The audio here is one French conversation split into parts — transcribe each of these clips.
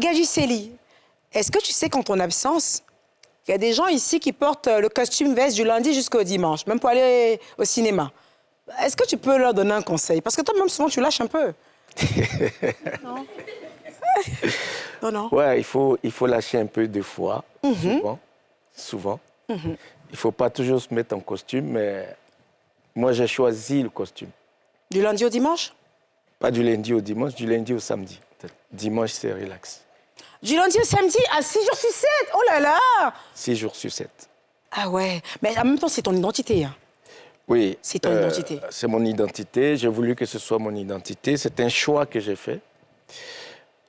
Gadjisselli, est-ce que tu sais qu'en ton absence, il y a des gens ici qui portent le costume veste du lundi jusqu'au dimanche, même pour aller au cinéma. Est-ce que tu peux leur donner un conseil? Parce que toi-même, souvent, tu lâches un peu. Non? Non, non. Ouais, il faut lâcher un peu des fois, souvent. Il ne faut pas toujours se mettre en costume, mais moi, j'ai choisi le costume. Du lundi au dimanche? Pas du lundi au dimanche, du lundi au samedi. Dimanche, c'est relax. Du lundi au samedi à 6 jours sur 7. Oh là là! 6 jours sur 7. Ah ouais, mais en même temps, c'est ton identité. Hein. Oui. C'est ton identité. C'est mon identité. J'ai voulu que ce soit mon identité. C'est un choix que j'ai fait.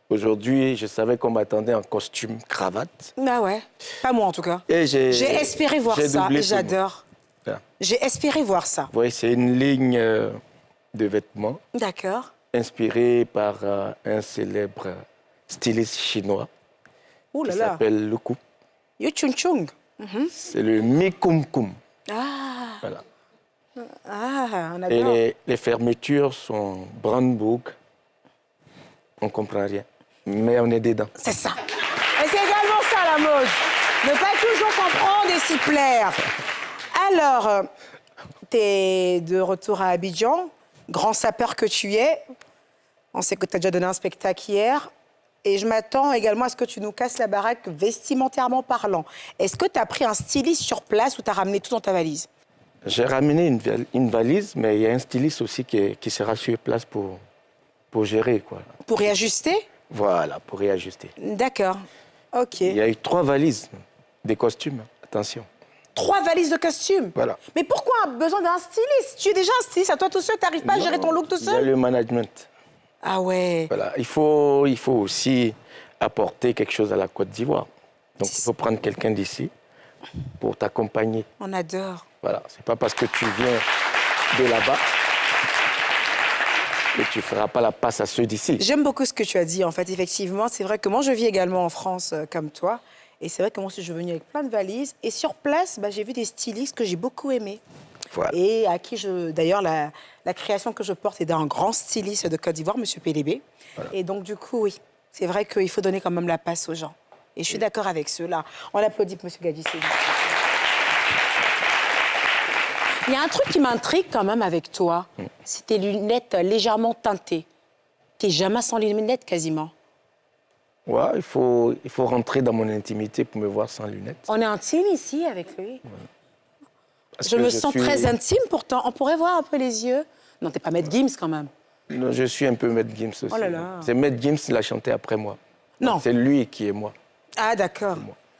Aujourd'hui, je savais qu'on m'attendait en costume, cravate. Ah ouais, pas moi en tout cas. Et j'ai espéré voir ça et j'adore. J'ai espéré voir ça. Oui, c'est une ligne de vêtements. D'accord. Inspirée par un célèbre styliste chinois. Ouh là qui là. s'appelle Lu Ku. Yu Chun Chung. C'est le Mi Kum Kum. Ah. Voilà. Ah, on adore. Et les fermetures sont Brandebourg. On ne comprend rien. Mais on est dedans. C'est ça. Et c'est également ça la mode. Ne pas toujours comprendre et s'y plaire. Alors, tu es de retour à Abidjan, grand sapeur que tu es. On sait que tu as déjà donné un spectacle hier. Et je m'attends également à ce que tu nous casses la baraque vestimentairement parlant. Est-ce que tu as pris un styliste sur place ou tu as ramené tout dans ta valise? J'ai ramené une valise, mais il y a un styliste aussi qui sera sur place pour gérer, quoi. Pour réajuster? Voilà, pour réajuster. D'accord. OK. Il y a eu 3 valises, des costumes, attention. 3 valises de costumes? Voilà. Mais pourquoi besoin d'un styliste? Tu es déjà un styliste à toi tout seul, tu n'arrives pas à gérer ton look tout Il y a seul? le management. Ah ouais. Voilà. Il faut aussi apporter quelque chose à la Côte d'Ivoire. Donc, il faut prendre quelqu'un d'ici pour t'accompagner. On adore. Voilà. C'est pas parce que tu viens de là-bas que tu ne feras pas la passe à ceux d'ici. J'aime beaucoup ce que tu as dit, en fait. Effectivement, c'est vrai que moi, je vis également en France comme toi. Et c'est vrai que moi aussi, je suis venue avec plein de valises. Et sur place, bah, j'ai vu des stylistes que j'ai beaucoup aimés. Voilà. Et à qui d'ailleurs, la création que je porte est d'un grand styliste de Côte d'Ivoire, M. PLB. Voilà. Et donc, du coup, oui, c'est vrai qu'il faut donner quand même la passe aux gens. Et je suis d'accord avec ceux-là. On applaudit pour M. Gadjisselli. Il y a un truc qui m'intrigue quand même avec toi, c'est tes lunettes légèrement teintées. T'es jamais sans lunettes quasiment. Ouais, il faut rentrer dans mon intimité pour me voir sans lunettes. On est intime ici avec lui. Ouais. Je me sens très intime pourtant. On pourrait voir un peu les yeux. Non, t'es pas Maître Gims quand même. Non, je suis un peu Maître Gims aussi. Oh là là. C'est Maître Gims qui l'a chanté après moi. Non. C'est lui qui est moi. Ah d'accord.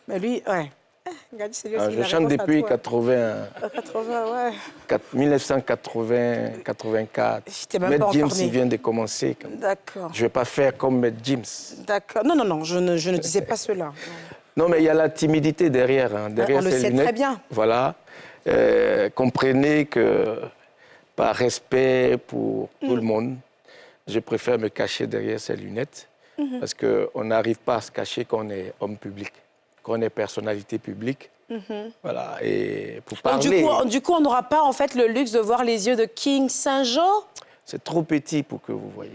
Mais lui, ouais. Je chante depuis 1980, 84. Maître Gims, il vient de commencer. D'accord. Je ne vais pas faire comme Maître Gims. D'accord. Non, non, non, je ne disais pas cela. Non, mais il y a la timidité derrière. Hein. Derrière on le sait lunettes, très bien. Voilà. Comprenez que, par respect pour tout le monde, je préfère me cacher derrière ces lunettes. Parce qu'on n'arrive pas à se cacher quand on est homme public, quand on est personnalité publique. Voilà, et pour parler... Donc, du coup, on n'aura pas en fait le luxe de voir les yeux de King Saint-Jean? C'est trop petit pour que vous voyez.